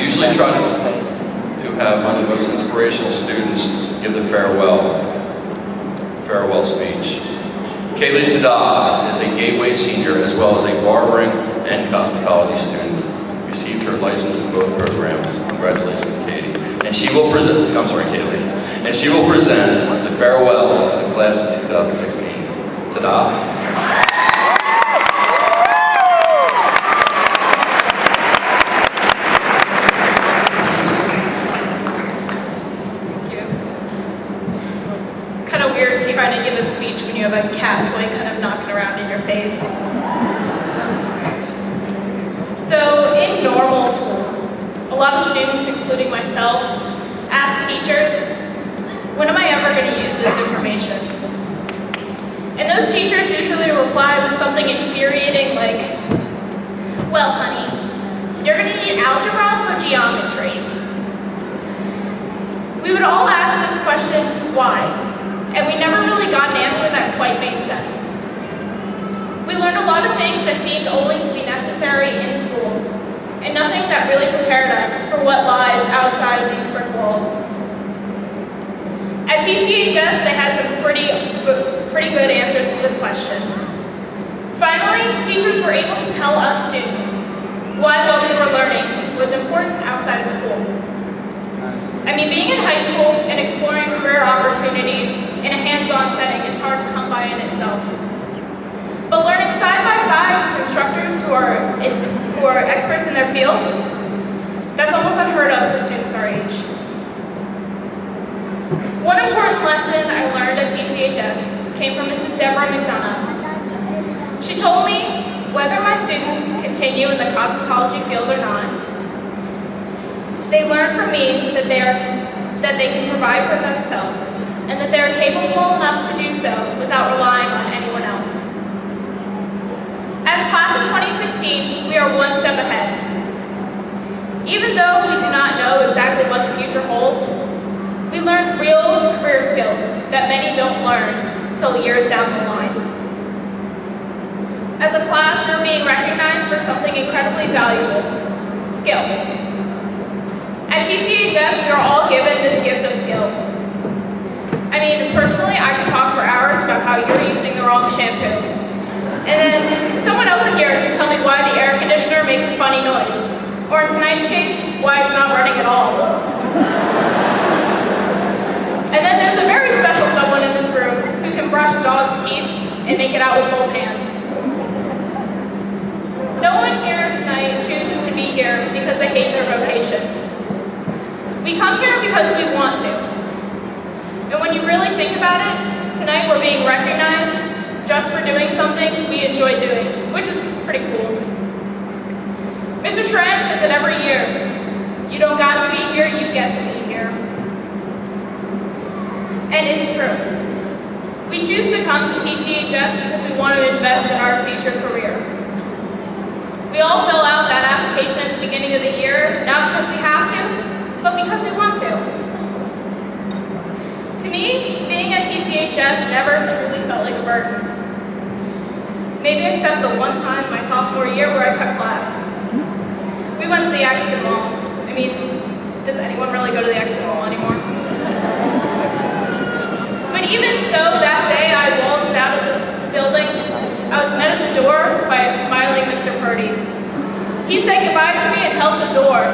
usually try to have one of the most inspirational students give the farewell speech. Kaylee Tada is a Gateway senior as well as a barbering and cosmetology student. Received her license in both programs. Congratulations, Katie. And she will present, Kaylee. And she will present the farewell to the class of 2016. Tada. Trying to give a speech when you have a cat toy kind of knocking around in your face. So in normal school, a lot of students, including myself, ask teachers, when am I ever going to use this information? And those teachers usually reply with something infuriating like, well, honey, you're going to need algebra for geometry. We would all ask this question, why? And we never really got an answer that quite made sense. We learned a lot of things that seemed only to be necessary in school, and nothing that really prepared us for what lies outside of these brick walls. At TCHS, they had some pretty good answers to the question. Finally, teachers were able to tell us students why what we were learning was important outside of school. I mean, being in high school and exploring career opportunities in a hands-on setting is hard to come by in itself. But learning side by side with instructors who are experts in their field, that's almost unheard of for students our age. One important lesson I learned at TCHS came from Mrs. Deborah McDonough. She told me whether my students continue in the cosmetology field or not, they learn from me that they can provide for themselves and that they are capable enough to do so without relying on anyone else. As class of 2016, we are one step ahead. Even though we do not know exactly what the future holds, we learn real career skills that many don't learn until years down the line. As a class, we're being recognized for something incredibly valuable, skill. At TCHS, we are all given this gift of skill. I mean, personally, I could talk for hours about how you're using the wrong shampoo. And then someone else in here can tell me why the air conditioner makes a funny noise. Or in tonight's case, why it's not running at all. And then there's a very special someone in this room who can brush a dog's teeth and make it out with both hands. No one here tonight chooses to be here because they hate their vocation. We come here because we want to. And when you really think about it, tonight we're being recognized just for doing something we enjoy doing, which is pretty cool. Mr. Trent says it every year. You don't got to be here, you get to be here. And it's true. We choose to come to TCHS because we want to invest in our future career. We all fill out that application at the beginning of the year, not because we have to, but because we want to. To me, being at TCHS never truly felt like a burden. Maybe except the one time my sophomore year where I cut class. We went to the Exton Mall. I mean, does anyone really go to the Exton Mall anymore? But even so, that day I waltzed out of the building. I was met at the door by a smiling Mr. Purdy. He said goodbye to me and held the door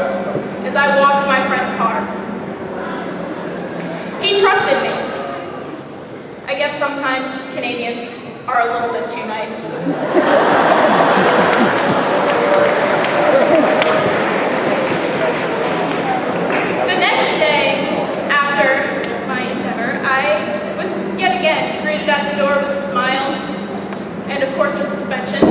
as I walked to my friend's car. He trusted me. I guess sometimes Canadians are a little bit too nice. The next day after my endeavor, I was yet again greeted at the door with a smile and of course a suspension.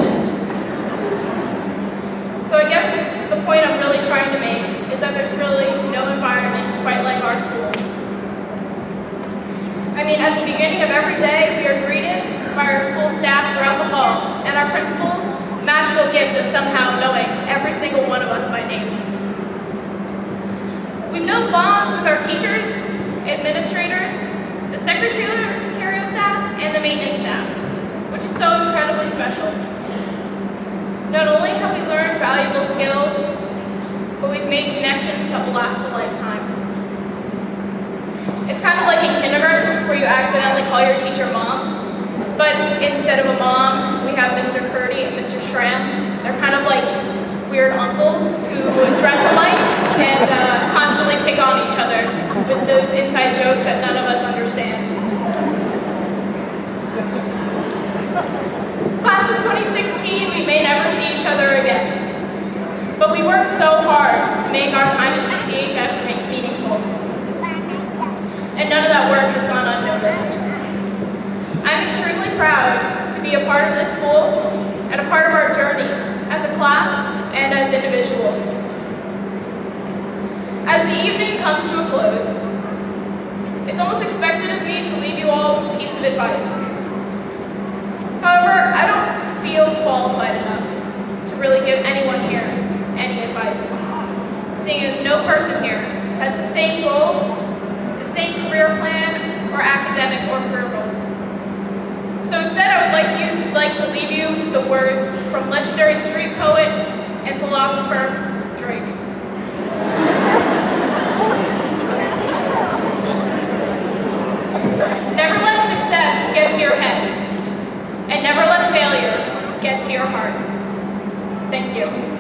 So I guess the point I'm really trying to make is that there's really no environment quite like our school. I mean, at the beginning of every day, we are greeted by our school staff throughout the hall, and our principal's magical gift of somehow knowing every single one of us by name. We build bonds with our teachers, administrators, the secretarial staff, and the maintenance staff, which is so incredibly special. Not only have we learned valuable skills, but we've made connections that will last a lifetime. It's kind of like in kindergarten where you accidentally call your teacher mom, but instead of a mom, we have Mr. Purdy and Mr. Schramm. They're kind of like weird uncles who dress alike and constantly pick on each other with those inside jokes that none of us understand. Class of 2016, we may never see each other again, but we worked so hard to make our time at TCHS meaningful, and none of that work has gone unnoticed. I'm extremely proud to be a part of this school and a part of our journey as a class and as individuals. As the evening comes to a close, it's almost expected of me to leave you all with a piece of advice. However, I don't feel qualified enough to really give anyone here any advice, seeing as no person here has the same goals, the same career plan, or academic or career goals. So instead, I would like to leave you the words from legendary street poet and philosopher Drake. Never let success get to your head, and never let failure get to your heart. Thank you.